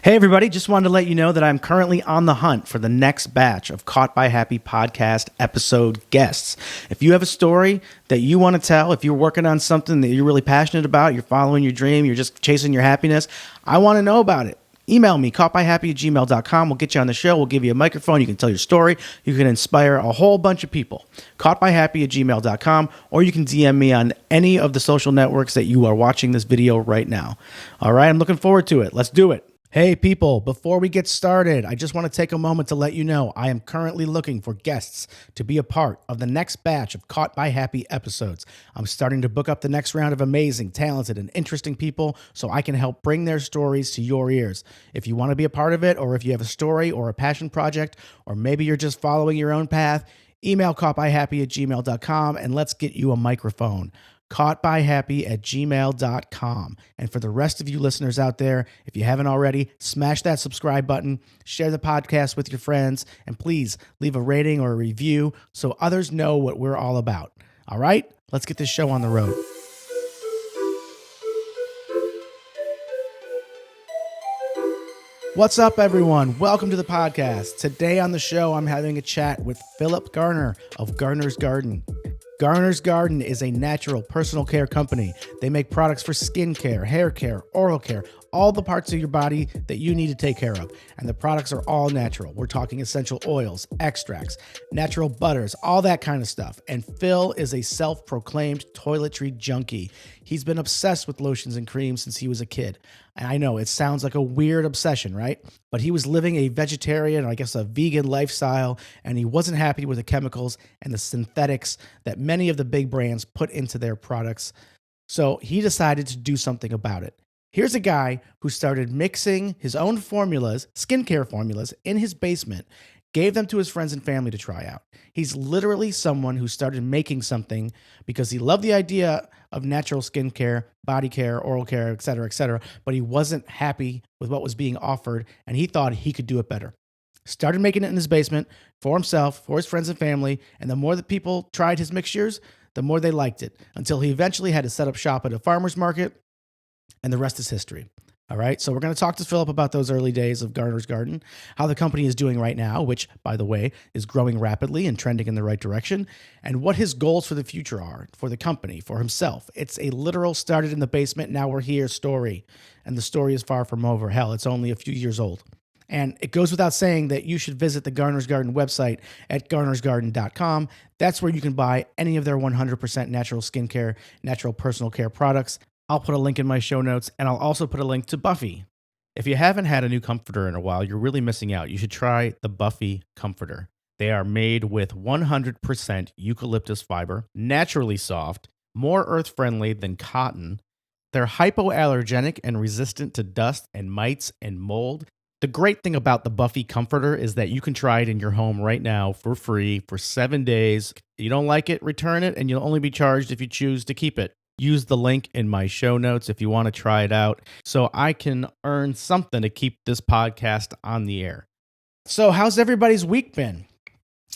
Hey, everybody, just wanted to let you know that I'm currently on the hunt for the next batch of Caught by Happy podcast episode guests. If you have a story that you want to tell, if you're working on something that you're really passionate about, you're following your dream, you're just chasing your happiness, I want to know about it. Email me, caughtbyhappy@gmail.com. We'll get you on the show. We'll give you a microphone. You can tell your story. You can inspire a whole bunch of people. Caughtbyhappy@gmail.com, or you can DM me on any of the social networks that you are watching this video right now. All right, I'm looking forward to it. Let's do it. Hey people, before we get started, I just want to take a moment to let you know I am currently looking for guests to be a part of the next batch of Caught by Happy episodes. I'm starting to book up the next round of amazing, talented, and interesting people so I can help bring their stories to your ears. If you want to be a part of it, or if you have a story or a passion project, or maybe you're just following your own path, email caughtbyhappy@gmail.com and let's get you a microphone. Caughtbyhappy@gmail.com. And for the rest of you listeners out there, if you haven't already, smash that subscribe button, share the podcast with your friends, and please leave a rating or a review so others know what we're all about. All right, let's get this show on the road. What's up, everyone? Welcome to the podcast. Today on the show, I'm having a chat with Philip Garner of Garner's Garden. Garner's Garden is a natural personal care company. They make products for skin care, hair care, oral care, all the parts of your body that you need to take care of. And the products are all natural. We're talking essential oils, extracts, natural butters, all that kind of stuff. And Phil is a self-proclaimed toiletry junkie. He's been obsessed with lotions and creams since he was a kid. And I know it sounds like a weird obsession, right? But he was living a vegetarian, or I guess a vegan lifestyle, and he wasn't happy with the chemicals and the synthetics that many of the big brands put into their products. So he decided to do something about it. Here's a guy who started mixing his own formulas, skincare formulas, in his basement, gave them to his friends and family to try out. He's literally someone who started making something because he loved the idea of natural skincare, body care, oral care, et cetera, but he wasn't happy with what was being offered, and he thought he could do it better. Started making it in his basement for himself, for his friends and family, and the more that people tried his mixtures, the more they liked it, until he eventually had to set up shop at a farmer's market, and the rest is history. All right, so we're going to talk to Philip about those early days of Garner's Garden, how the company is doing right now, which, by the way, is growing rapidly and trending in the right direction, and what his goals for the future are for the company, for himself. It's a literal started in the basement, now we're here story, and the story is far from over. Hell, it's only a few years old. And it goes without saying that you should visit the Garner's Garden website at garnersgarden.com. That's where you can buy any of their 100% natural skincare, natural personal care products. I'll put a link in my show notes, and I'll also put a link to Buffy. If you haven't had a new comforter in a while, you're really missing out. You should try the Buffy comforter. They are made with 100% eucalyptus fiber, naturally soft, more earth-friendly than cotton. They're hypoallergenic and resistant to dust and mites and mold. The great thing about the Buffy comforter is that you can try it in your home right now for free for 7 days. You don't like it, return it, and you'll only be charged if you choose to keep it. Use the link in my show notes if you want to try it out so I can earn something to keep this podcast on the air. So how's everybody's week been?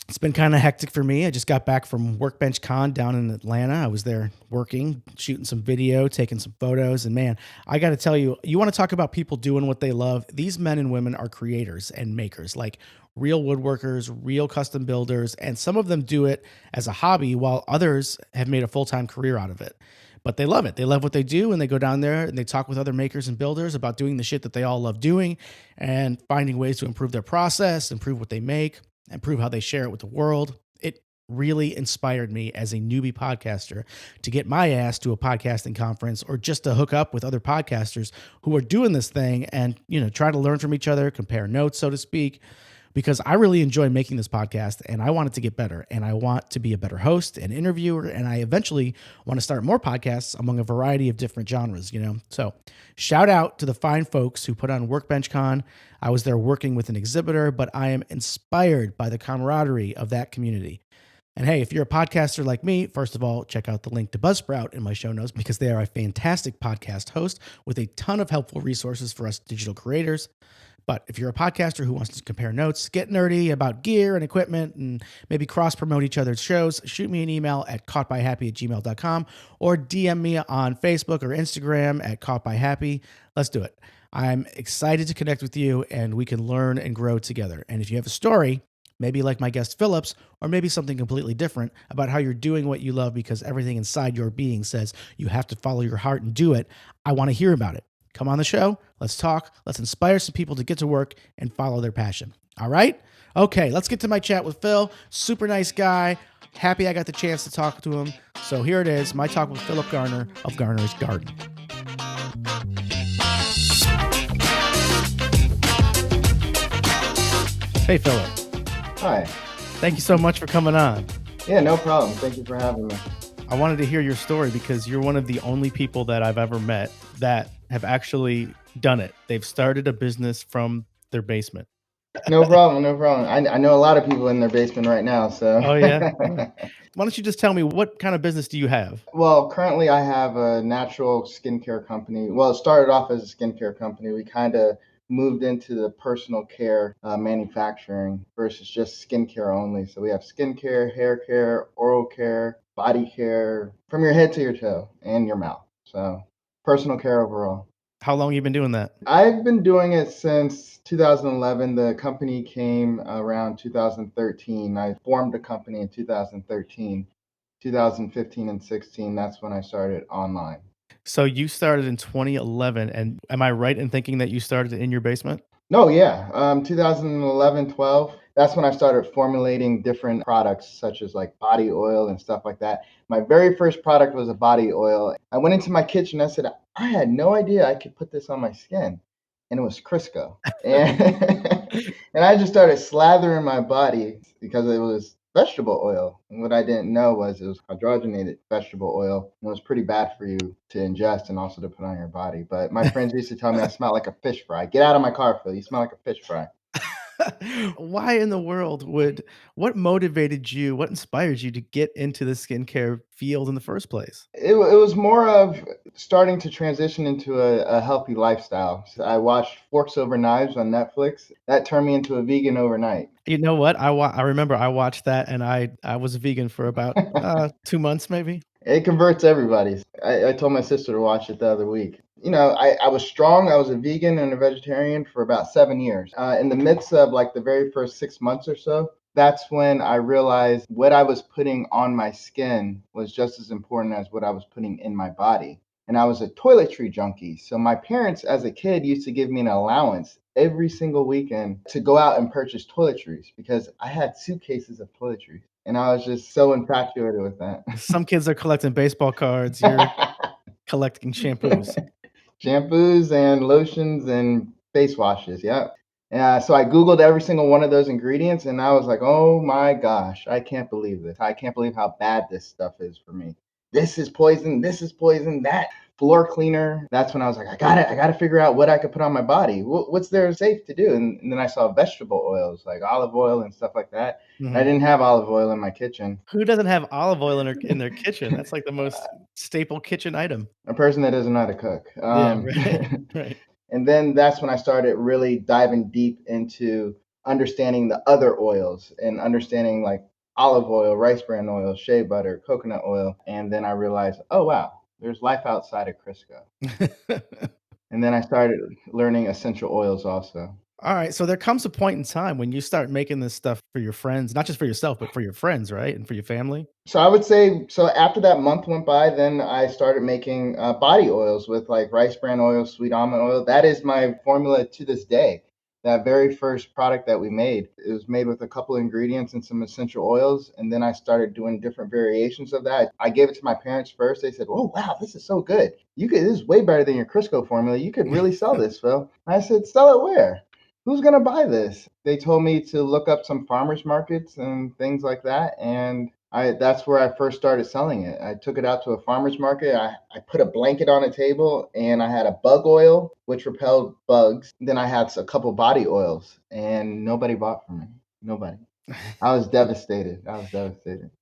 It's been kind of hectic for me. I just got back from Workbench Con down in Atlanta. I was there working, shooting some video, taking some photos. And man, I got to tell you, you want to talk about people doing what they love. These men and women are creators and makers, like real woodworkers, real custom builders. And some of them do it as a hobby while others have made a full-time career out of it. But they love it. They love what they do, and they go down there and they talk with other makers and builders about doing the shit that they all love doing and finding ways to improve their process, improve what they make, improve how they share it with the world. It really inspired me as a newbie podcaster to get my ass to a podcasting conference or just to hook up with other podcasters who are doing this thing and, try to learn from each other, compare notes, so to speak. Because I really enjoy making this podcast and I want it to get better, and I want to be a better host and interviewer, and I eventually want to start more podcasts among a variety of different genres, So shout out to the fine folks who put on Workbench Con. I was there working with an exhibitor, but I am inspired by the camaraderie of that community. And hey, if you're a podcaster like me, first of all, check out the link to Buzzsprout in my show notes because they are a fantastic podcast host with a ton of helpful resources for us digital creators. But if you're a podcaster who wants to compare notes, get nerdy about gear and equipment, and maybe cross-promote each other's shows, shoot me an email at caughtbyhappy@gmail.com or DM me on Facebook or Instagram at caughtbyhappy. Let's do it. I'm excited to connect with you and we can learn and grow together. And if you have a story, maybe like my guest Phillips, or maybe something completely different about how you're doing what you love because everything inside your being says you have to follow your heart and do it, I want to hear about it. Come on the show. Let's talk. Let's inspire some people to get to work and follow their passion. All right? Okay, let's get to my chat with Phil. Super nice guy. Happy I got the chance to talk to him. So here it is, my talk with Philip Garner of Garner's Garden. Hey, Philip. Hi. Thank you so much for coming on. Yeah, no problem. Thank you for having me. I wanted to hear your story because you're one of the only people that I've ever met that have actually done it. They've started a business from their basement. No problem. No problem. I know a lot of people in their basement right now. So. Oh, yeah? Why don't you just tell me, what kind of business do you have? Well, currently I have a natural skincare company. Well, it started off as a skincare company. We kind of moved into the personal care manufacturing versus just skincare only. So we have skincare, hair care, oral care, body care, from your head to your toe and your mouth. So personal care overall. How long have you been doing that? I've been doing it since 2011. The company came around 2013. I formed the company in 2013. 2015 and 16, that's when I started online. So you started in 2011, and am I right in thinking that you started in your basement? No, yeah. 2011, 12, that's when I started formulating different products such as like body oil and stuff like that. My very first product was a body oil. I went into my kitchen. I said, I had no idea I could put this on my skin. And it was Crisco. And, and I just started slathering my body because it was vegetable oil. And what I didn't know was it was hydrogenated vegetable oil. And it was pretty bad for you to ingest and also to put on your body. But my friends used to tell me I smelled like a fish fry. Get out of my car, Phil. You smell like a fish fry. Why in the world what motivated you, what inspired you to get into the skincare field in the first place? It was more of starting to transition into a healthy lifestyle. So I watched Forks Over Knives on Netflix. That turned me into a vegan overnight. You know what? I remember I watched that, and I was a vegan for about 2 months maybe. It converts everybody. I told my sister to watch it the other week. You know, I was strong. I was a vegan and a vegetarian for about 7 years. In the midst of like the very first 6 months or so, that's when I realized what I was putting on my skin was just as important as what I was putting in my body. And I was a toiletry junkie. So my parents, as a kid, used to give me an allowance every single weekend to go out and purchase toiletries because I had suitcases of toiletries. And I was just so infatuated with that. Some kids are collecting baseball cards, you're collecting shampoos. Shampoos and lotions and face washes. Yeah. So I Googled every single one of those ingredients and I was like, oh my gosh, I can't believe this. I can't believe how bad this stuff is for me. This is poison. This is poison. That floor cleaner. That's when I was like, I got to figure out what I could put on my body. What's there safe to do? And then I saw vegetable oils like olive oil and stuff like that. Mhm. I didn't have olive oil in my kitchen. Who doesn't have olive oil in their kitchen? That's like the most staple kitchen item. A person that doesn't know how to cook. Yeah, right, right. And then that's when I started really diving deep into understanding the other oils and understanding like olive oil, rice bran oil, shea butter, coconut oil. And then I realized, oh, wow, there's life outside of Crisco. And then I started learning essential oils also. All right, so there comes a point in time when you start making this stuff for your friends, not just for yourself, but for your friends, right? And for your family? So I would say, so after that month went by, then I started making body oils with like rice bran oil, sweet almond oil. That is my formula to this day. That very first product that we made, it was made with a couple of ingredients and some essential oils. And then I started doing different variations of that. I gave it to my parents first. They said, oh, wow, this is so good. This is way better than your Crisco formula. You could really sell this, Phil. I said, sell it where? Who's going to buy this? They told me to look up some farmers markets and things like that. And that's where I first started selling it. I took it out to a farmer's market. I put a blanket on a table and I had a bug oil, which repelled bugs. Then I had a couple body oils and nobody bought from me. Nobody. I was devastated.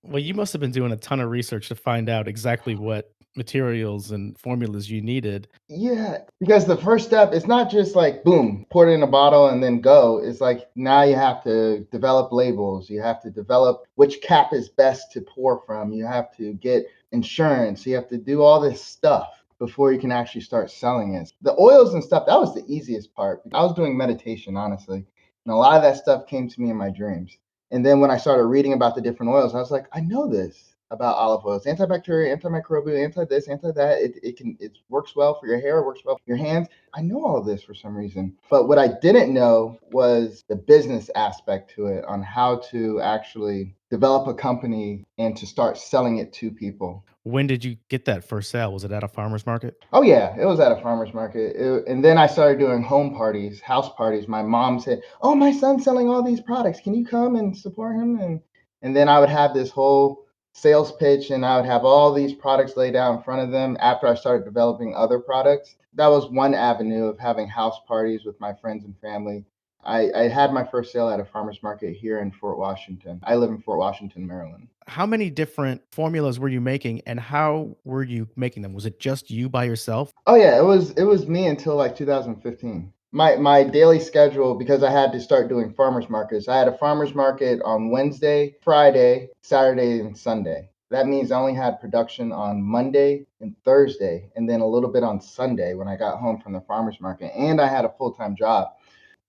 Well, you must have been doing a ton of research to find out exactly what materials and formulas you needed. Yeah, because the first step is not just like, boom, pour it in a bottle and then go. It's like now you have to develop labels. You have to develop which cap is best to pour from. You have to get insurance. You have to do all this stuff before you can actually start selling it. The oils and stuff, that was the easiest part. I was doing meditation, honestly. And a lot of that stuff came to me in my dreams. And then when I started reading about the different oils, I was like, I know this about olive oils: antibacterial, antimicrobial, anti this, anti that. It works well for your hair, it works well for your hands. I know all of this for some reason. But what I didn't know was the business aspect to it, on how to actually develop a company and to start selling it to people. When did you get that first sale? Was it at a farmer's market? Oh yeah, it was at a farmer's market. And then I started doing home parties, house parties. My mom said, "Oh, my son's selling all these products. Can you come and support him?" And then I would have this whole sales pitch, and I would have all these products laid out in front of them after I started developing other products. That was one avenue of having house parties with my friends and family. I had my first sale at a farmer's market here in Fort Washington. I live in Fort Washington, Maryland. How many different formulas were you making, and how were you making them? Was it just you by yourself? Oh yeah, it was me until like 2015. My daily schedule, because I had to start doing farmers markets. I had a farmers market on Wednesday, Friday, Saturday, and Sunday. That means I only had production on Monday and Thursday, and then a little bit on Sunday when I got home from the farmers market. And I had a full-time job.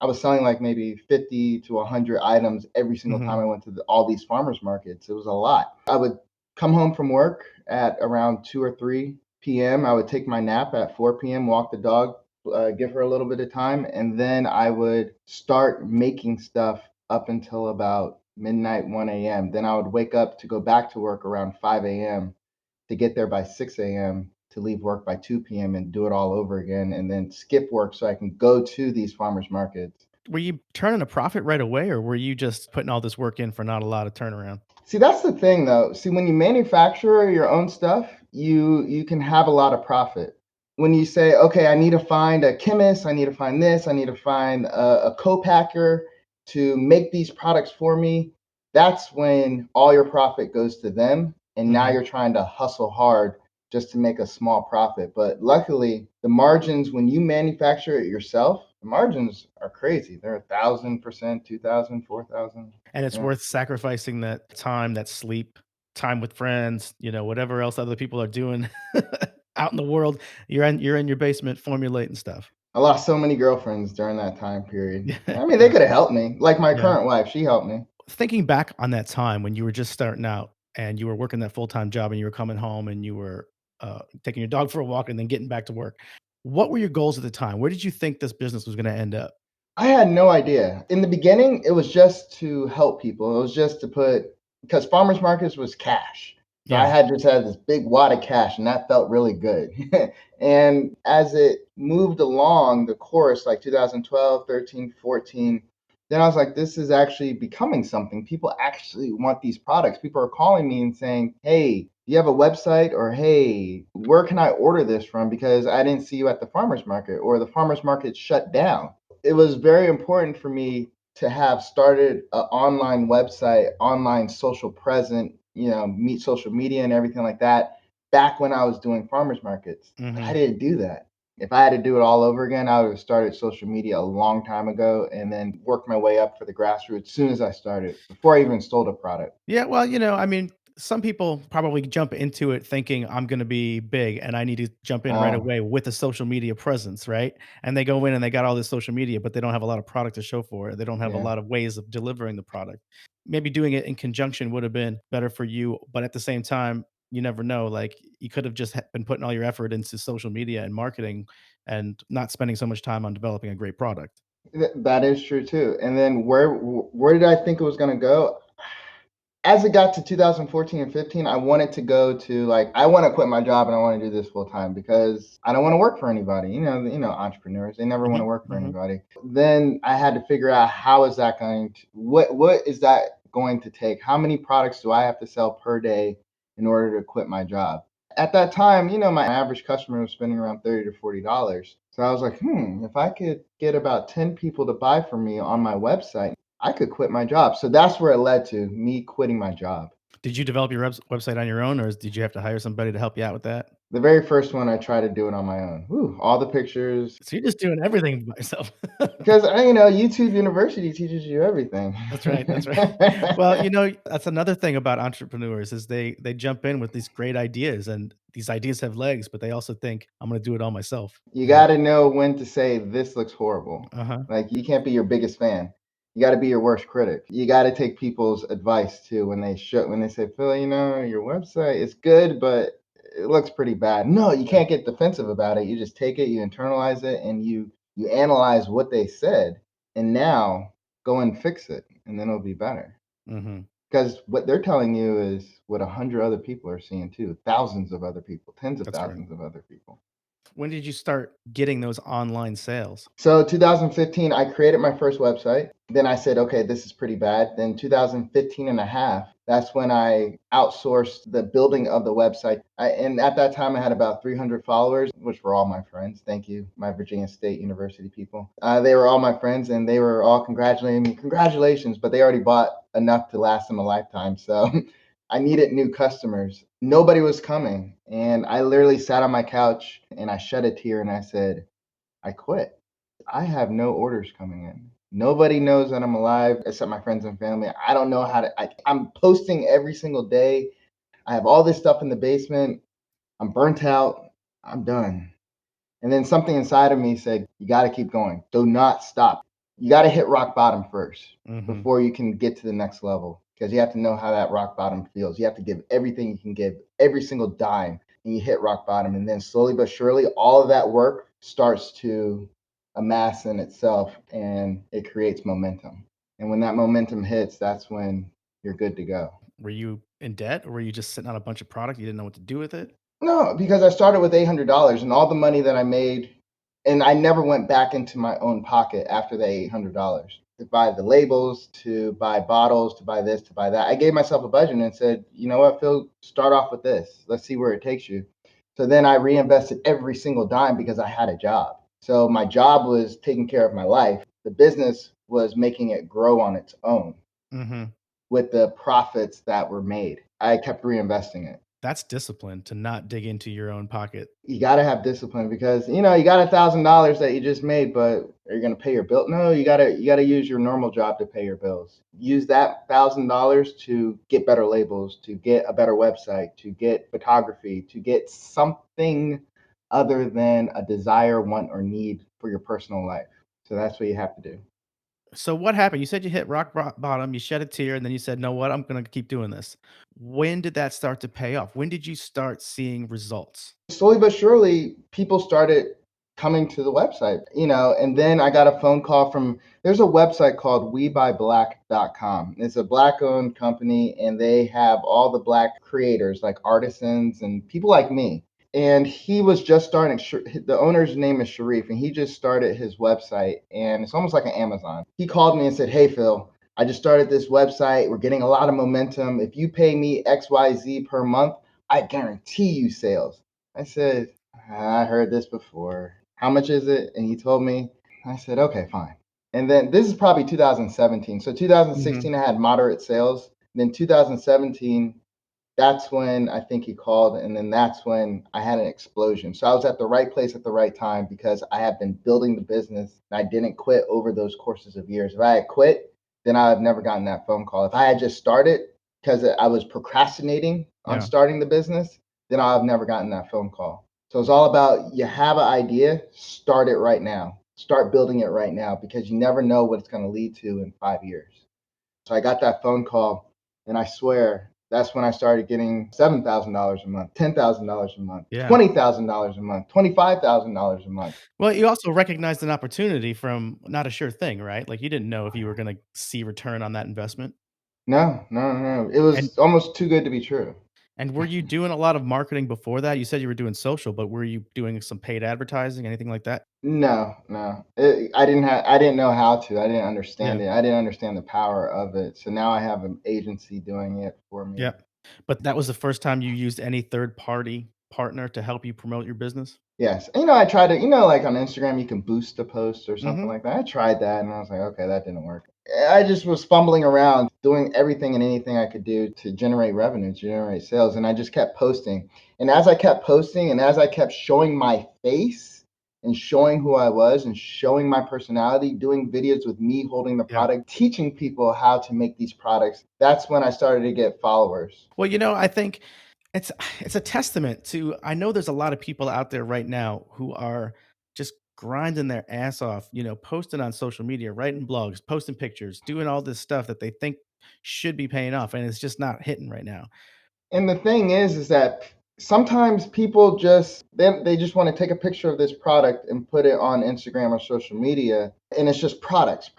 I was selling like maybe 50 to 100 items every single Mhm. time I went to all these farmers markets. It was a lot. I would come home from work at around 2 or 3 p.m. I would take my nap at 4 p.m., walk the dog, give her a little bit of time, and then I would start making stuff up until about midnight, 1 a.m. Then I would wake up to go back to work around 5 a.m., to get there by 6 a.m., to leave work by 2 p.m. and do it all over again, and then skip work so I can go to these farmers markets. Were you turning a profit right away, or were you just putting all this work in for not a lot of turnaround? See, that's the thing though. See, when you manufacture your own stuff, you can have a lot of profit. When you say, okay, I need to find a chemist, I need to find this, I need to find a co-packer to make these products for me, that's when all your profit goes to them. And now Mhm. you're trying to hustle hard just to make a small profit. But luckily, the margins when you manufacture it yourself, the margins are crazy. They're 1,000%, 2,000, 4,000. And it's Yeah. worth sacrificing that time, that sleep, time with friends, whatever else other people are doing out in the world. You're in your basement formulating stuff. I lost so many girlfriends during that time period. I mean, they Yeah. could have helped me. Like my Yeah. current wife, she helped me. Thinking back on that time when you were just starting out and you were working that full-time job and you were coming home and you were taking your dog for a walk and then getting back to work. What were your goals at the time? Where did you think this business was going to end up? I had no idea. In the beginning, it was just to help people. It was just to put, because farmers markets was cash. So I Yeah. had just had this big wad of cash, and that felt really good. And as it moved along the course, like 2012, 13, 14, then I was like, this is actually becoming something. People actually want these products. People are calling me and saying, hey, do you have a website? Or hey, where can I order this from? Because I didn't see you at the farmers market, or the farmers market shut down. It was very important for me to have started an online website, online social present, meet social media and everything like that back when I was doing farmers markets. But I Hmm. didn't do that. If I had to do it all over again, I would have started social media a long time ago and then worked my way up for the grassroots as soon as I started, before I even sold a product. Yeah, well, I mean, some people probably jump into it thinking I'm going to be big and I need to jump in right Uh, away with a social media presence, right? And they go in and they got all this social media, but they don't have a lot of product to show for it. They don't have a yeah. lot of ways of delivering the product. Maybe doing it in conjunction would have been better for you, but at the same time, you never know. Like you could have just been putting all your effort into social media and marketing and not spending so much time on developing a great product. That is true too. And then where did I think it was going to go? As it got to 2014 and 15, I wanted to go to, like, I want to quit my job and I want to do this full time because I don't want to work for anybody. Entrepreneurs, they never want Hmm. to work for Hmm. anybody. Then I had to figure out, how is that going to, what is that going to take? How many products do I have to sell per day in order to quit my job? At that time, my average customer was spending around $30 to $40. So I was like, if I could get about 10 people to buy from me on my website, I could quit my job. So that's where it led to me quitting my job. Did you develop your website on your own, or did you have to hire somebody to help you out with that? The very first one, I tried to do it on my own. Whew, all the pictures, So you're just doing everything by yourself. because YouTube University teaches you everything. That's right, that's right. Well, that's another thing about entrepreneurs is they jump in with these great ideas, and these ideas have legs, but they also think, "I'm gonna do it all myself," You you know? got to know when to say this looks horrible. Uh-huh. Like you can't be your biggest fan. You got to be your worst critic. You got to take people's advice too when they say, Phil, your website is good, but it looks pretty bad. No, you Right. can't get defensive about it. You just take it, you internalize it, and you analyze what they said, and now go and fix it, and then it'll be better. Mhm. Because what they're telling you is what 100 other people are seeing too, thousands of other people, tens of That's right. thousands of other people. When did you start getting those online sales? So 2015, I created my first website. Then I said, okay, this is pretty bad. Then 2015 and a half, that's when I outsourced the building of the website. And at that time, I had about 300 followers, which were all my friends. Thank you, my Virginia State University people. They were all my friends, and they were all congratulating me. Congratulations, but they already bought enough to last them a lifetime. So I needed new customers. Nobody was coming. And I literally sat on my couch and I shed a tear and I said, I quit. I have no orders coming in. Nobody knows that I'm alive except my friends and family. I don't know how to. I'm posting every single day. I have all this stuff in the basement. I'm burnt out. I'm done. And then something inside of me said, you got to keep going. Do not stop. You got to hit rock bottom first Mhm. before you can get to the next level because you have to know how that rock bottom feels. You have to give everything you can give, every single dime, and you hit rock bottom. And then slowly but surely, all of that work starts to amass in itself and it creates momentum. And when that momentum hits, that's when you're good to go. Were you in debt, or were you just sitting on a bunch of product, you didn't know what to do with it? No, because I started with $800 and all the money that I made, and I never went back into my own pocket after the $800 to buy the labels, to buy bottles, to buy this, to buy that. I gave myself a budget and said, you know what, Phil, start off with this. Let's see where it takes you. So then I reinvested every single dime because I had a job. So my job was taking care of my life. The business was making it grow on its own Mhm. with the profits that were made. I kept reinvesting it. That's discipline to not dig into your own pocket. You got to have discipline because you got $1,000 that you just made, but are you going to pay your bill? No, you got to use your normal job to pay your bills. Use that $1,000 to get better labels, to get a better website, to get photography, to get something other than a desire, want, or need for your personal life. So that's what you have to do. So what happened? You said you hit rock bottom, you shed a tear, and then you said, "Know what? I'm gonna keep doing this." When did that start to pay off? When did you start seeing results? Slowly but surely, people started coming to the website, and then I got a phone call from there's a website called WeBuyBlack.com. It's a black owned company, and they have all the black creators like artisans and people like me. And he was just starting, the owner's name is Sharif, and he just started his website, and it's almost like an Amazon. He called me and said, hey, Phil, I just started this website. We're getting a lot of momentum. If you pay me XYZ per month, I guarantee you sales. I said, I heard this before. How much is it? And he told me. I said, okay, fine. And then this is probably 2017. So Mhm. 2016, I had moderate sales. Then 2017, that's when I think he called. And then that's when I had an explosion. So I was at the right place at the right time because I had been building the business and I didn't quit over those courses of years. If I had quit, then I would have never gotten that phone call. If I had just started because I was procrastinating on Yeah. starting the business, then I'll have never gotten that phone call. So it's all about you have an idea, start it right now. Start building it right now because you never know what it's going to lead to in 5 years. So I got that phone call, and I swear that's when I started getting $7,000 a month, $10,000 a month, Yeah. $20,000 a month, $25,000 a month. Well, you also recognized an opportunity from not a sure thing, right? Like, you didn't know if you were gonna see return on that investment. No, no, no. It And was almost too good to be true. and were you doing a lot of marketing before that? You said you were doing social, but were you doing some paid advertising, anything like that? No, no. I didn't know how to. I didn't understand Yeah. it. I didn't understand the power of it. So now I have an agency doing it for me. Yeah. But that was the first time you used any third party partner to help you promote your business? Yes. And, I tried to, like on Instagram, you can boost a post or something Mhm. like that. I tried that and I was like, okay, that didn't work. I just was fumbling around doing everything and anything I could do to generate revenue, to generate sales. And I just kept posting. And as I kept posting and as I kept showing my face and showing who I was and showing my personality, doing videos with me holding the Yeah. product, teaching people how to make these products, that's when I started to get followers. Well, I think it's it's a testament to I know there's a lot of people out there right now who are just grinding their ass off, posting on social media, writing blogs, posting pictures, doing all this stuff that they think should be paying off and it's just not hitting right now. And the thing is that sometimes people they just want to take a picture of this product and put it on Instagram or social media, and it's just products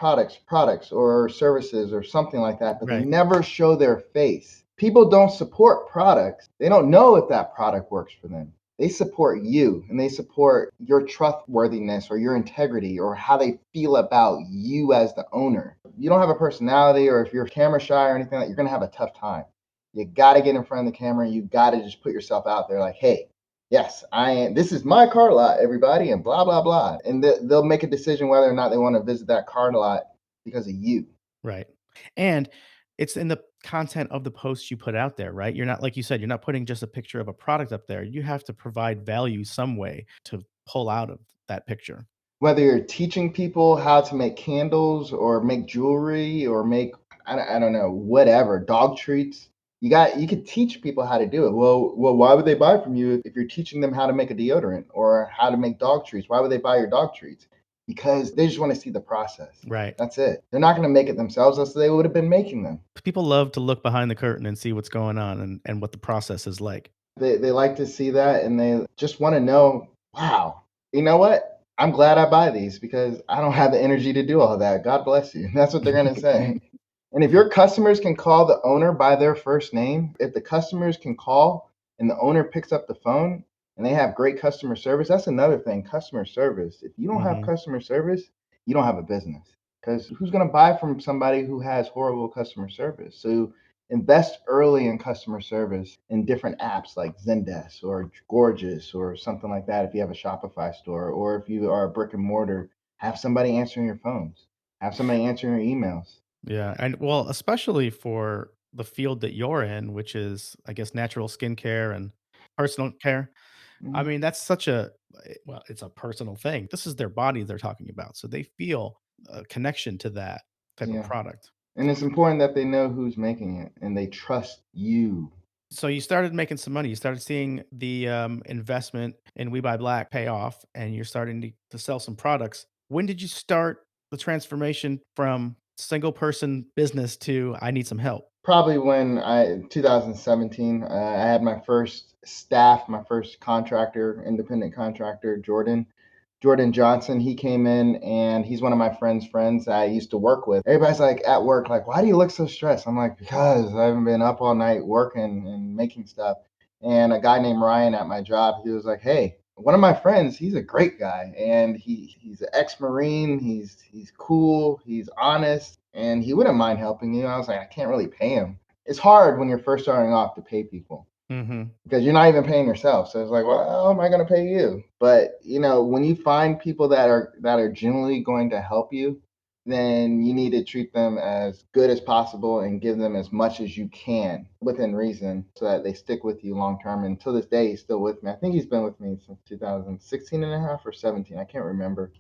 or services or something like that, but they Right. never show their face. People don't support products. They don't know if that product works for them. They support you and they support your trustworthiness or your integrity or how they feel about you as the owner. If you don't have a personality or if you're camera shy or anything like that, you're going to have a tough time. You got to get in front of the camera and you got to just put yourself out there like, hey, yes, I am. This is my car lot, everybody, and blah, blah, blah. And they'll make a decision whether or not they want to visit that car lot because of you. Right. And it's in the content of the posts you put out there, right? You're not, like you said, you're not putting just a picture of a product up there. You have to provide value some way to pull out of that picture. Whether you're teaching people how to make candles or make jewelry or make, I don't know, whatever, dog treats. You could teach people how to do it. Well, why would they buy from you if you're teaching them how to make a deodorant or how to make dog treats? Why would they buy your dog treats? Because they just want to see the process. Right. That's it. They're not going to make it themselves, else they would have been making them. People love to look behind the curtain and see what's going on and what the process is like. They like to see that and they just want to know, wow, you know what? I'm glad I buy these because I don't have the energy to do all that. God bless you. That's what they're going to say. And if your customers can call the owner by their first name, if the customers can call and the owner picks up the phone and they have great customer service, that's another thing, customer service. If you don't have Mhm. customer service, you don't have a business. Because who's going to buy from somebody who has horrible customer service? So invest early in customer service in different apps like Zendesk or Gorgeous or something like that. If you have a Shopify store or if you are a brick and mortar, have somebody answering your phones, have somebody answering your emails. Yeah, and well, especially for the field that you're in, which is, I guess, natural skincare and personal care. I Mhm. mean, that's such a well, it's a personal thing. This is their body they're talking about, so they feel a connection to that type of Yeah. product. And it's important that they know who's making it and they trust you. So you started making some money. You started seeing the investment in We Buy Black pay off, and you're starting to sell some products. When did you start the transformation from single person business to I need some help? Probably when 2017, I had my first staff, my first contractor, independent contractor, Jordan Johnson. He came in and he's one of my friends that I used to work with. Everybody's like at work, like, why do you look so stressed? I'm like, because I haven't been up all night working and making stuff. And a guy named Ryan at my job, he was like, hey, one of my friends, he's a great guy and he's an ex-Marine, he's cool, he's honest, and he wouldn't mind helping you. I was like, I can't really pay him. It's hard when you're first starting off to pay people Mhm. because you're not even paying yourself. So it's like, well, how am I going to pay you? But when you find people that are genuinely going to help you, then you need to treat them as good as possible and give them as much as you can within reason so that they stick with you long term. And to this day, he's still with me. I think he's been with me since 2016 and a half or 17. I can't remember.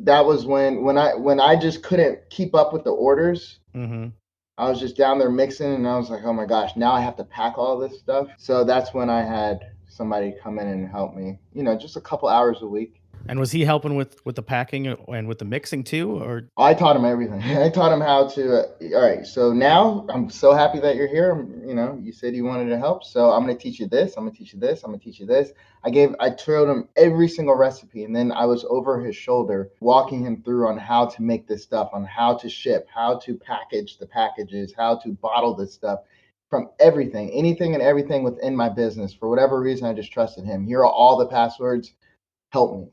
That was when I just couldn't keep up with the orders. Mhm. I was just down there mixing and I was like, oh my gosh, now I have to pack all this stuff. So that's when I had somebody come in and help me, just a couple hours a week. And was he helping with the packing and with the mixing too, or I taught him everything. I taught him how to. All right, so now I'm so happy that you're here. You said you wanted to help, so I'm going to teach you this. I'm going to teach you this. I'm going to teach you this. I told him every single recipe, and then I was over his shoulder, walking him through on how to make this stuff, on how to ship, how to package the packages, how to bottle this stuff, from everything, anything and everything within my business. For whatever reason, I just trusted him. Here are all the passwords. Help me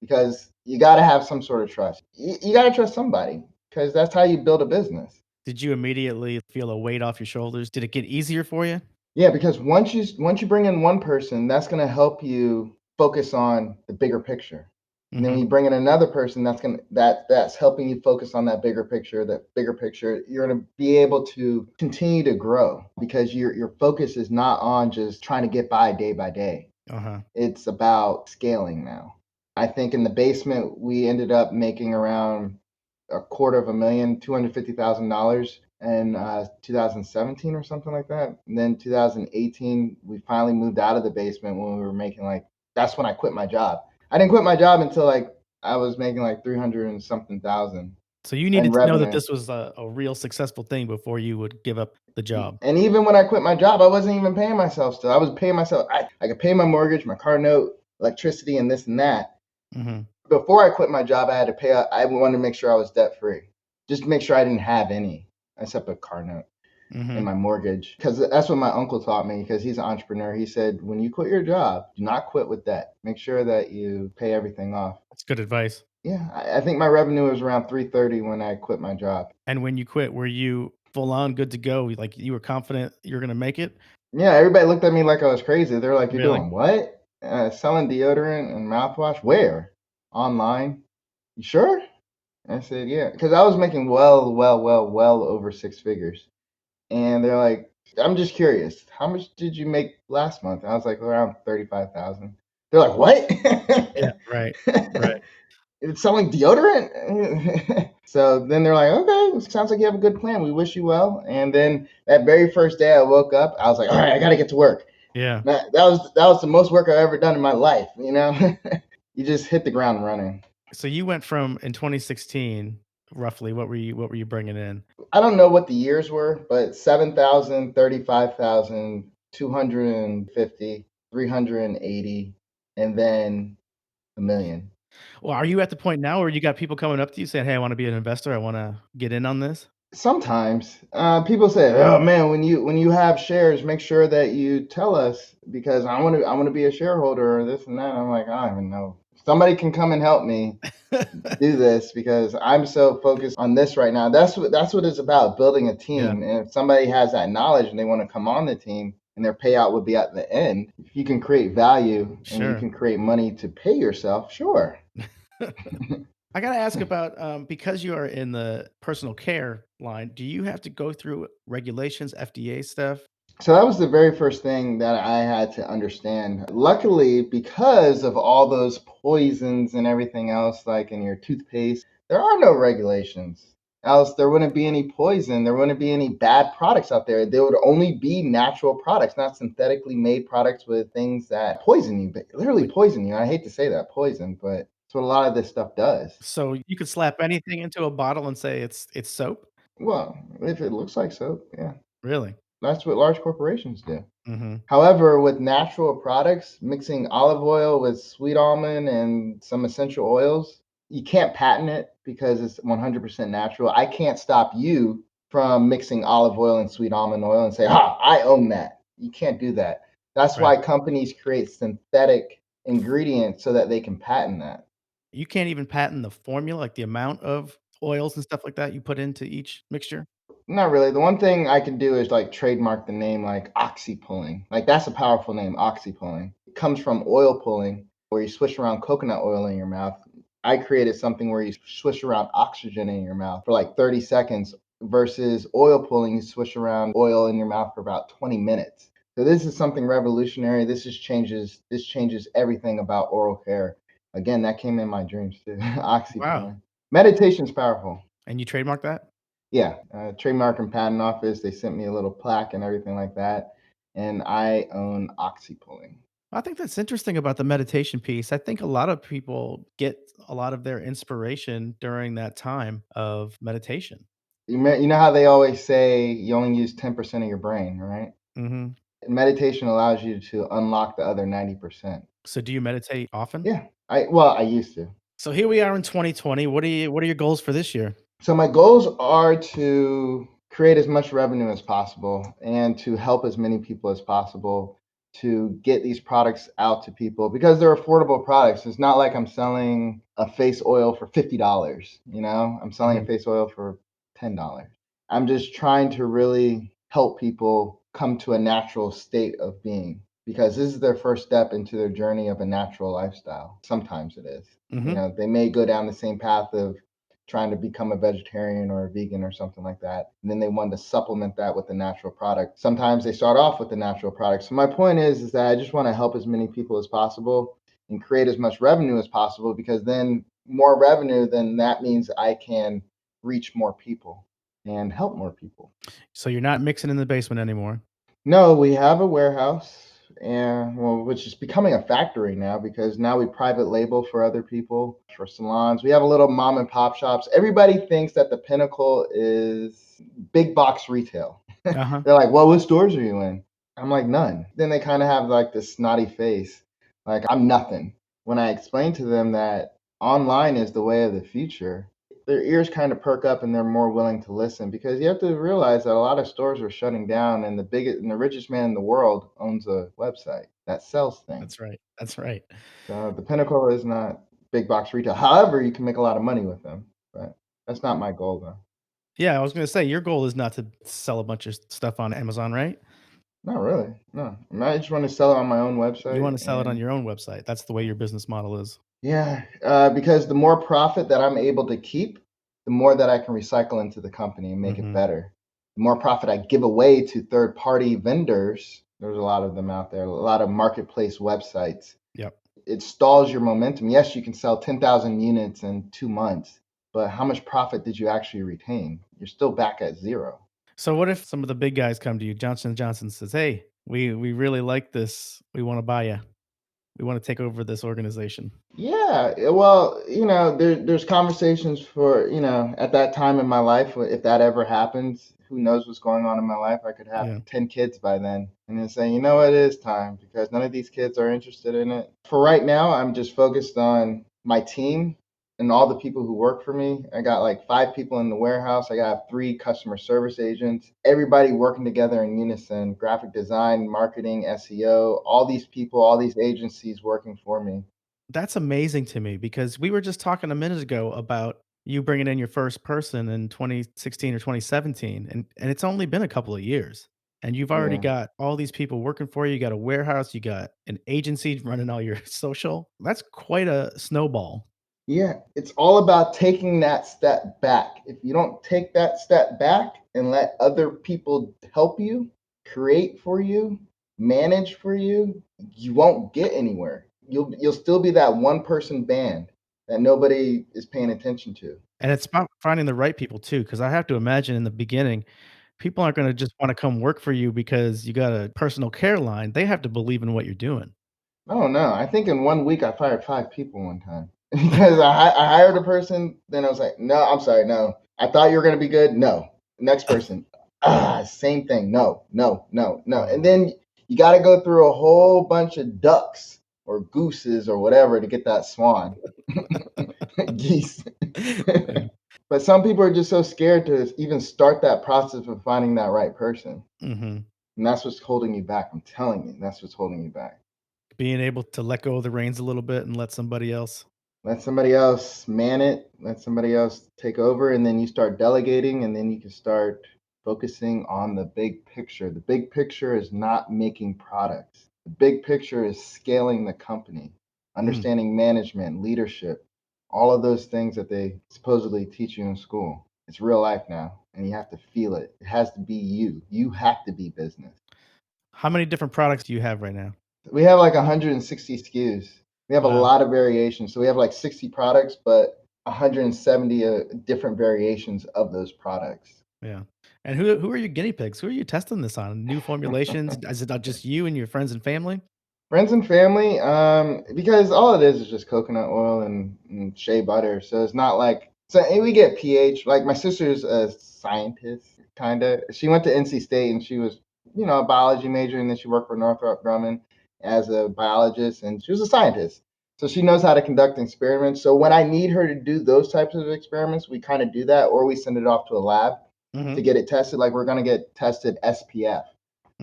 because you got to have some sort of trust. You got to trust somebody because that's how you build a business. did you immediately feel a weight off your shoulders? Did it get easier for you? Yeah, because once you bring in one person, that's going to help you focus on the bigger picture. And then when Hmm. you bring in another person that's helping you focus on that bigger picture, you're gonna be able to continue to grow because your focus is not on just trying to get by day by day. Uh-huh. It's about scaling now. I think in the basement we ended up making around a quarter of a million, $250,000 in 2017 or something like that. And then 2018, we finally moved out of the basement when we were making like, that's when I quit my job. I didn't quit my job until like I was making like 300 and something thousand So you in needed to know that revenue. this was a real successful thing before you would give up the job. And even when I quit my job, I wasn't even paying myself still. I was paying myself. I could pay my mortgage, my car note, electricity, and this and that. Hmm. Before I quit my job, I had to pay. I wanted to make sure I was debt free, just to make sure I didn't have any except a car note and Hmm. my mortgage. Because that's what my uncle taught me. Because he's an entrepreneur. He said, when you quit your job, do not quit with debt. Make sure that you pay everything off. That's good advice. Yeah, I think my revenue was around 330 when I quit my job. And when you quit, were you full on good to go? Like you were confident you're gonna make it? Yeah, everybody looked at me like I was crazy. They're like, "You're Really? doing what? Selling deodorant and mouthwash? Where? Online? You sure?" I said, "Yeah," because I was making well over six figures. And they're like, "I'm just curious, how much did you make last month?" And I was like, "Around 35,000." They're like, "What? Yeah, right. Right. It's selling deodorant?" So then they're like, "Okay, sounds like you have a good plan. We wish you well." And then that very first day I woke up, I was like, "All right, I got to get to work." Yeah. That was the most work I've ever done in my life. You just hit the ground running. So you went from in 2016, roughly, what were you bringing in? I don't know what the years were, but 7,000, 35,000, 250, 380, and then a million. Well, are you at the point now where you got people coming up to you saying, "Hey, I wanna be an investor. I wanna get in on this?" Sometimes people say, "Oh man, when you have shares, make sure that you tell us because I want to be a shareholder or this and that." I'm like, I don't even know. Somebody can come and help me do this because I'm so focused on this right now. That's what it's about, building a Yeah, team. And if somebody has that knowledge and they want to come on the team and their payout would be at the end, if you can create value and you sure. can create money to pay yourself, sure. I gotta ask about, because you are in the personal care line, do you have to go through regulations, FDA stuff? So that was the very first thing that I had to understand. Luckily, because of all those poisons and everything else, like in your toothpaste, there are no regulations. Else, there wouldn't be any poison. There wouldn't be any bad products out there. There would only be natural products, not synthetically made products with things that poison you, literally Wait, poison you. I hate to say that, poison, but that's what a lot of this stuff does. so you could slap anything into a bottle and say it's soap? Well, if it looks like soap, yeah, Really? that's what large corporations do. Mhm. However, with natural products, mixing olive oil with sweet almond and some essential oils, you can't patent it because it's 100% natural. I can't stop you from mixing olive oil and sweet almond oil and say, "Ha, I own that." You can't do that. That's Right. why companies create synthetic ingredients so that they can patent that. You can't even patent the formula, like the amount of oils and stuff like that you put into each mixture? Not really. The one thing I can do is like trademark the name like oxy pulling. Like that's a powerful name, oxy pulling. It comes from oil pulling, where you swish around coconut oil in your mouth. I created something where you swish around oxygen in your mouth for like 30 seconds versus oil pulling, you swish around oil in your mouth for about 20 minutes. So this is something revolutionary. This changes everything about oral care. Again, that came in my dreams too. Oxy Wow. pulling. Meditation's powerful. And you trademark that? Yeah, trademark and patent office. They sent me a little plaque and everything like that. And I own oxypulling. I think that's interesting about the meditation piece. I think a lot of people get a lot of their inspiration during that time of meditation. You know how they always say you only use 10% of your brain, right? Mhm. Meditation allows you to unlock the other 90%. So do you meditate often? Yeah, I used to. So here we are in 2020. What are your goals for this year? So my goals are to create as much revenue as possible and to help as many people as possible to get these products out to people because they're affordable products. It's not like I'm selling a face oil for $50, I'm selling a Mhm. face oil for $10. I'm just trying to really help people come to a natural state of being because this is their first step into their journey of a natural lifestyle. Sometimes it is. You Hmm. know, they may go down the same path of trying to become a vegetarian or a vegan or something like that. And then they want to supplement that with a natural product. Sometimes they start off with the natural product. So my point is that I just want to help as many people as possible and create as much revenue as possible, because then more revenue, then that means I can reach more people and help more people. So you're not mixing in the basement anymore. No, we have a warehouse, and well, which is becoming a factory now, because now we private label for other people, for salons. We have a little mom and pop shops. Everybody thinks that the pinnacle is big box retail. Uh-huh. They're like, "Well, what stores are you in?" I'm like, "None." Then they kind of have like this snotty face, like I'm nothing. When I explain to them that online is the way of the future, their ears kind of perk up and they're more willing to listen, because you have to realize that a lot of stores are shutting down, and the biggest and the richest man in the world owns a website that sells things. That's right. That's right. So the pinnacle is not big box retail. However, you can make a lot of money with them, but that's not my goal though. Yeah, I was gonna say your goal is not to sell a bunch of stuff on Amazon, right? Not really. No. I just want to sell it on my own You website. want to sell it on And your own website. That's the way your business model is. yeah, because the more profit that I'm able to keep, the more that I can recycle into the company and make it Mhm. better. The more profit I give away to third party vendors, there's a lot of them out there, a lot of marketplace websites. Yep. It stalls your momentum. Yes, you can sell 10,000 units in 2 months, but how much profit did you actually retain? You're still back at zero. So what if some of the big guys come to you, Johnson& Johnson says, "Hey, we really like this. We wanna buy you. We wanna take over this organization." Yeah, well, there's conversations for, at that time in my life, if that ever happens, who knows what's going on in my life? I could have Yeah. 10 kids by then. And then say, you know what, it is time, because none of these kids are interested in it. For right now, I'm just focused on my team and all the people who work for me. I got like 5 people in the warehouse. I got 3 customer service agents, everybody working together in unison: graphic design, marketing, SEO, all these people, all these agencies working for me. That's amazing to me because we were just talking a minute ago about you bringing in your first person in 2016 or 2017, and it's only been a couple of years, and you've already Yeah. got all these people working for you. You got a warehouse, you got an agency running all your social. That's quite a snowball. Yeah, it's all about taking that step back. If you don't take that step back and let other people help you, create for you, manage for you, you won't get anywhere. You'll still be that one person band that nobody is paying attention to. And it's about finding the right people too, because I have to imagine in the beginning, people aren't gonna just wanna come work for you because you got a personal care line. They have to believe in what you're doing. I don't know. I think in 1 week I fired 5 people one time because I hired a person. Then I was like, no, I'm sorry, no. I thought you were gonna be good. No. Next person. Same thing. No, no, no, no. And Oh. then you got to go through a whole bunch of ducks or gooses or whatever to get that swan. Geese. Yeah. But some people are just so scared to even start that process of finding that right person, Mhm. and that's what's holding you back. I'm telling you, that's what's holding you back. Being able to let go of the reins a little bit and let somebody else. Let somebody else man it, let somebody else take over, and then you start delegating, and then you can start focusing on the big picture. The big picture is not making products. The big picture is scaling the company, Mm. understanding management, leadership, all of those things that they supposedly teach you in school. It's real life now, and you have to feel it. It has to be you. You have to be business. How many different products do you have right now? We have like 160 SKUs. We have a Wow. lot of variations. So we have like 60 products, but 170 different variations of those products. Yeah. And who are your guinea pigs? Who are you testing this on? New formulations? Is it not just you and your friends and family? Friends and family, because all it is just coconut oil and shea butter. So it's not like, so and we get pH. Like my sister's a scientist, kind of. She went to NC State and she was, a biology major, and then she worked for Northrop Grumman as a biologist, and she was a scientist. So she knows how to conduct experiments. So when I need her to do those types of experiments, we kind of do that, or we send it off to a lab to Mhm. get it tested. Like we're going to get tested SPF,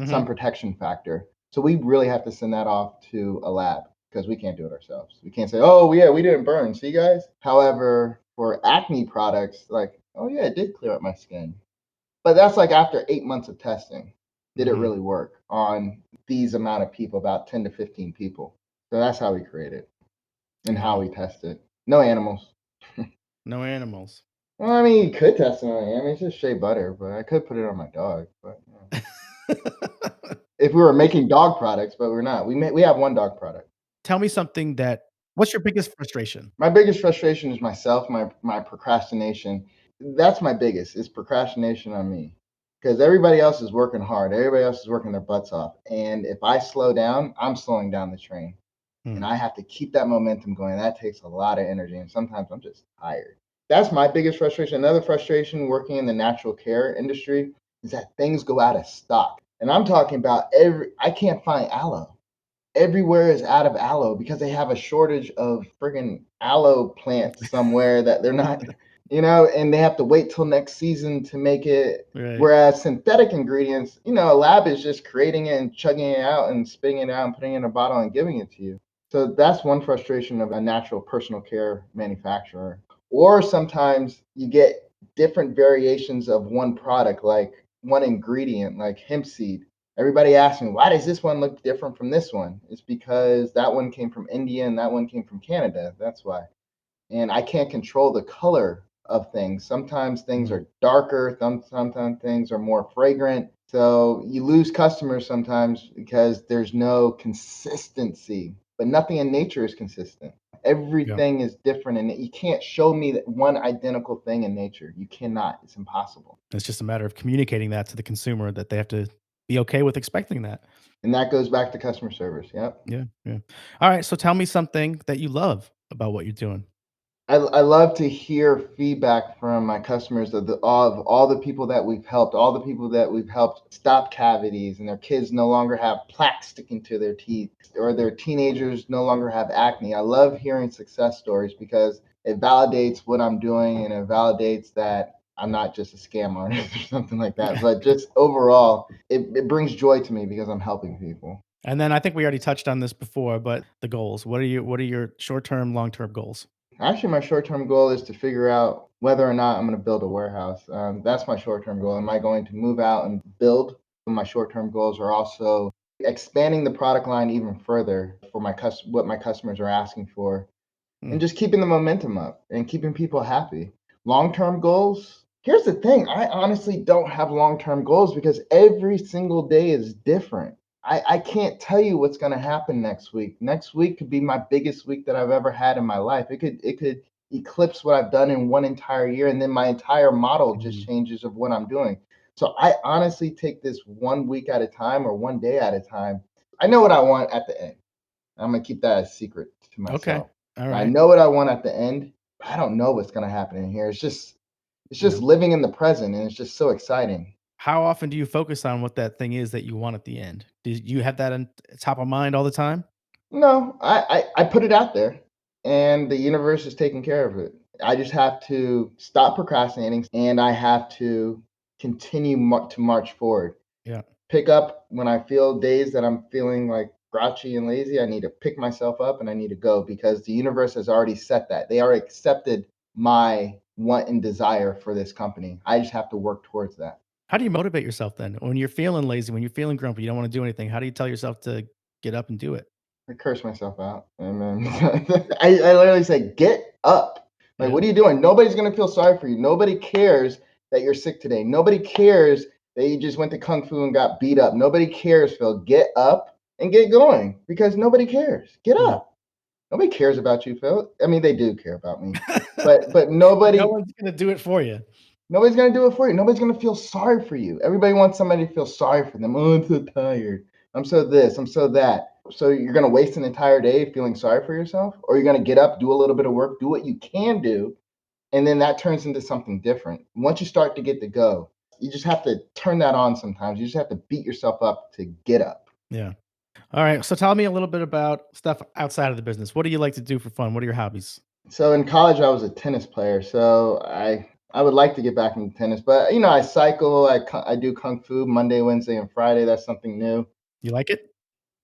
sun Mhm. protection factor. So we really have to send that off to a lab because we can't do it ourselves. We can't say, oh, yeah, we didn't burn. See, guys? However, for acne products, like, oh, yeah, it did clear up my skin. But that's like after 8 months of testing. did it really work on these amount of people, about 10 to 15 people? So that's how we create it and how we test it. No animals. No animals. Well, I mean, you could test it on it's just shea butter, but I could put it on my dog. But if we were making dog products, but we're not. We have one dog product. Tell me something what's your biggest frustration? My biggest frustration is myself, my procrastination. That's my biggest, is procrastination on me. Because everybody else is working hard. Everybody else is working their butts off. And if I slow down, I'm slowing down the train. And I have to keep that momentum going. That takes a lot of energy. And sometimes I'm just tired. That's my biggest frustration. Another frustration working in the natural care industry is that things go out of stock. And I'm talking about I can't find aloe. Everywhere is out of aloe because they have a shortage of friggin' aloe plants somewhere that they're not, and they have to wait till next season to make it. Right. Whereas synthetic ingredients, a lab is just creating it and chugging it out and spitting it out and putting it in a bottle and giving it to you. So that's one frustration of a natural personal care manufacturer. Or sometimes you get different variations of one product, like one ingredient, like hemp seed. Everybody asks me, why does this one look different from this one? It's because that one came from India and that one came from Canada. That's why. And I can't control the color of things. Sometimes things are darker, sometimes things are more fragrant. So you lose customers sometimes because there's no consistency. But nothing in nature is consistent. Everything is different, and you can't show me that one identical thing in nature. You cannot. It's impossible. It's just a matter of communicating that to the consumer, that they have to be okay with expecting that. And that goes back to customer service. Yep. Yeah, yeah. All right, so tell me something that you love about what you're doing. I love to hear feedback from my customers of all the people that we've helped, all the people that we've helped stop cavities and their kids no longer have plaques sticking to their teeth, or their teenagers no longer have acne. I love hearing success stories because it validates what I'm doing, and it validates that I'm not just a scam artist or something like that. But just overall, it brings joy to me because I'm helping people. And then I think we already touched on this before, but the goals. What are your short-term, long-term goals? Actually, my short-term goal is to figure out whether or not I'm going to build a warehouse. That's my short-term goal. Am I going to move out and build? My short-term goals are also expanding the product line even further for what my customers are asking for, and just keeping the momentum up and keeping people happy. Long-term goals. Here's the thing. I honestly don't have long-term goals because every single day is different. I can't tell you what's going to happen next week. Next week could be my biggest week that I've ever had in my life. It could eclipse what I've done in one entire year, and then my entire model just changes of what I'm doing. So I honestly take this 1 week at a time or 1 day at a time. I know what I want at the end. I'm gonna keep that a secret to myself. Okay. All I right. know what I want at the end, but I don't know what's gonna happen in here. It's just living in the present, and it's just so exciting. How often do you focus on what that thing is that you want at the end? Do you have that on top of mind all the time? No, I put it out there, and the universe is taking care of it. I just have to stop procrastinating, and I have to continue to march forward. Yeah. Pick up when I feel days that I'm feeling like grouchy and lazy. I need to pick myself up and I need to go because the universe has already set that. They already accepted my want and desire for this company. I just have to work towards that. How do you motivate yourself then? When you're feeling lazy, when you're feeling grumpy, you don't wanna do anything, how do you tell yourself to get up and do it? I curse myself out, and then I literally say, "Get up! Like, Yeah. what are you doing? Nobody's gonna feel sorry for you. Nobody cares that you're sick today. Nobody cares that you just went to kung fu and got beat up. Nobody cares, Phil. Get up and get going because nobody cares. Get Yeah. up. Nobody cares about you, Phil. I mean, they do care about me, but No nobody one's gonna do it for you. Nobody's gonna do it for you. Nobody's gonna feel sorry for you. Everybody wants somebody to feel sorry for them. Oh, I'm so tired. I'm so this. I'm so that. So you're gonna waste an entire day feeling sorry for yourself, or you're gonna get up, do a little bit of work, do what you can do, and then that turns into something different. Once you start to get to go, you just have to turn that on. Sometimes you just have to beat yourself up to get up. Yeah. All right, so tell me a little bit about stuff outside of the business. What do you like to do for fun? What are your hobbies? So in college, I was a tennis player. So I would like to get back into tennis, but I cycle. I do kung fu Monday, Wednesday, and Friday. That's something new. You like it?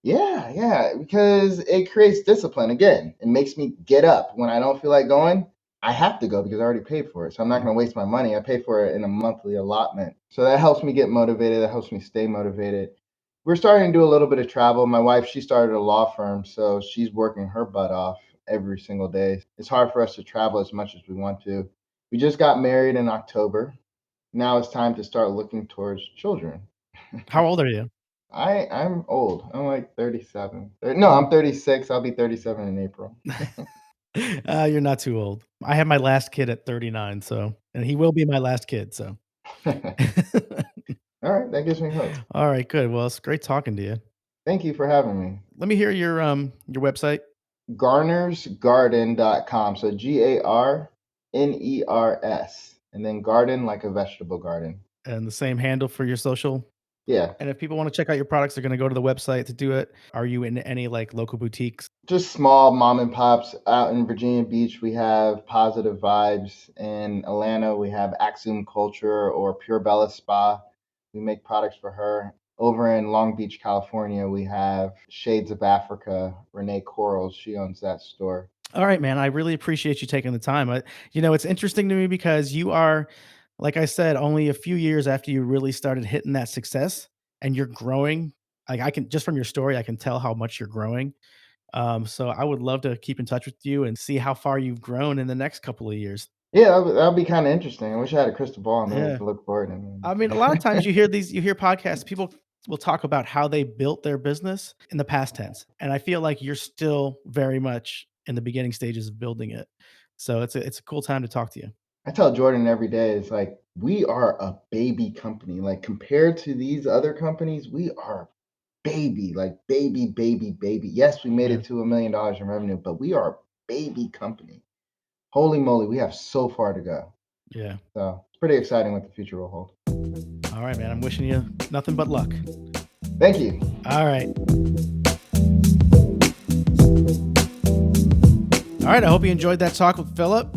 Yeah, because it creates discipline. Again, it makes me get up when I don't feel like going. I have to go because I already paid for it. So I'm not going to waste my money. I pay for it in a monthly allotment. So that helps me get motivated. That helps me stay motivated. We're starting to do a little bit of travel. My wife, she started a law firm, so she's working her butt off every single day. It's hard for us to travel as much as we want to. We just got married in October. Now it's time to start looking towards children. How old are you? I'm old. I'm like 37. No, I'm 36. I'll be 37 in April. You're not too old. I had my last kid at 39, and he will be my last kid. So, All right, that gives me hope. all right, good. Well, it's great talking to you. Thank you for having me. Let me hear your website. GarnersGarden.com. So GarNERS, and then garden like a vegetable garden. And the same handle for your social. Yeah. And if people want to check out your products, they're going to go to the website to do it. Are you in any like local boutiques? Just small mom and pops out in Virginia Beach. We have Positive Vibes. In Atlanta, we have Axiom Culture or Pure Bella Spa. We make products for her. Over in Long Beach, California, we have Shades of Africa. Renee Corals, she owns that store. All right, man. I really appreciate you taking the time. It's interesting to me because you are, like I said, only a few years after you really started hitting that success and you're growing. Like I can just from your story, I can tell how much you're growing. So I would love to keep in touch with you and see how far you've grown in the next couple of years. Yeah, that'd be kind of interesting. I wish I had a crystal ball and Yeah. to look forward. I mean, a lot of times you hear podcasts, people will talk about how they built their business in the past tense. And I feel like you're still very much in the beginning stages of building it. So it's a cool time to talk to you. I tell Jordan every day, it's like, we are a baby company. Like, compared to these other companies, we are baby, like baby, baby, baby. Yes, we made Yeah. it to $1 million in revenue, but we are a baby company. Holy moly, we have so far to go. Yeah. So it's pretty exciting what the future will hold. All right, man. I'm wishing you nothing but luck. Thank you. All right. All right. I hope you enjoyed that talk with Philip.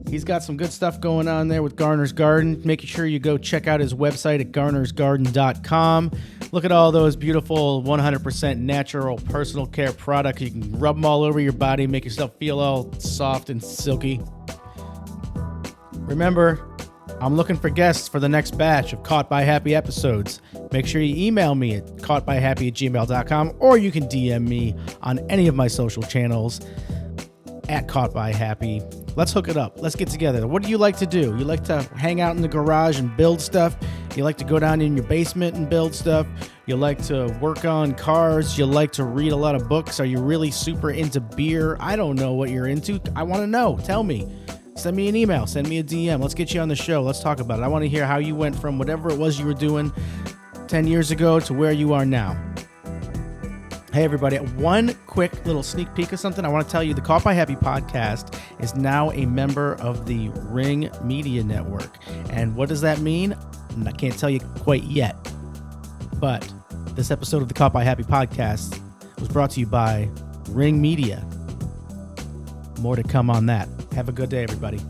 He's got some good stuff going on there with Garner's Garden. Make sure you go check out his website at garnersgarden.com. Look at all those beautiful 100% natural personal care products. You can rub them all over your body, make yourself feel all soft and silky. Remember, I'm looking for guests for the next batch of Caught by Happy episodes. Make sure you email me at caughtbyhappy@gmail.com, or you can DM me on any of my social channels at Caught by Happy. Let's hook it up. Let's get together. What do you like to do? You like to hang out in the garage and build stuff? You like to go down in your basement and build stuff? You like to work on cars? You like to read a lot of books? Are you really super into beer? I don't know what you're into. I want to know. Tell me. Send me an email. Send me a DM. Let's get you on the show. Let's talk about it. I want to hear how you went from whatever it was you were doing 10 years ago to where you are now. Hey, everybody. One quick little sneak peek of something. I want to tell you the Caught by Happy podcast is now a member of the Ring Media Network. And what does that mean? I can't tell you quite yet. But this episode of the Caught by Happy podcast was brought to you by Ring Media. More to come on that. Have a good day, everybody.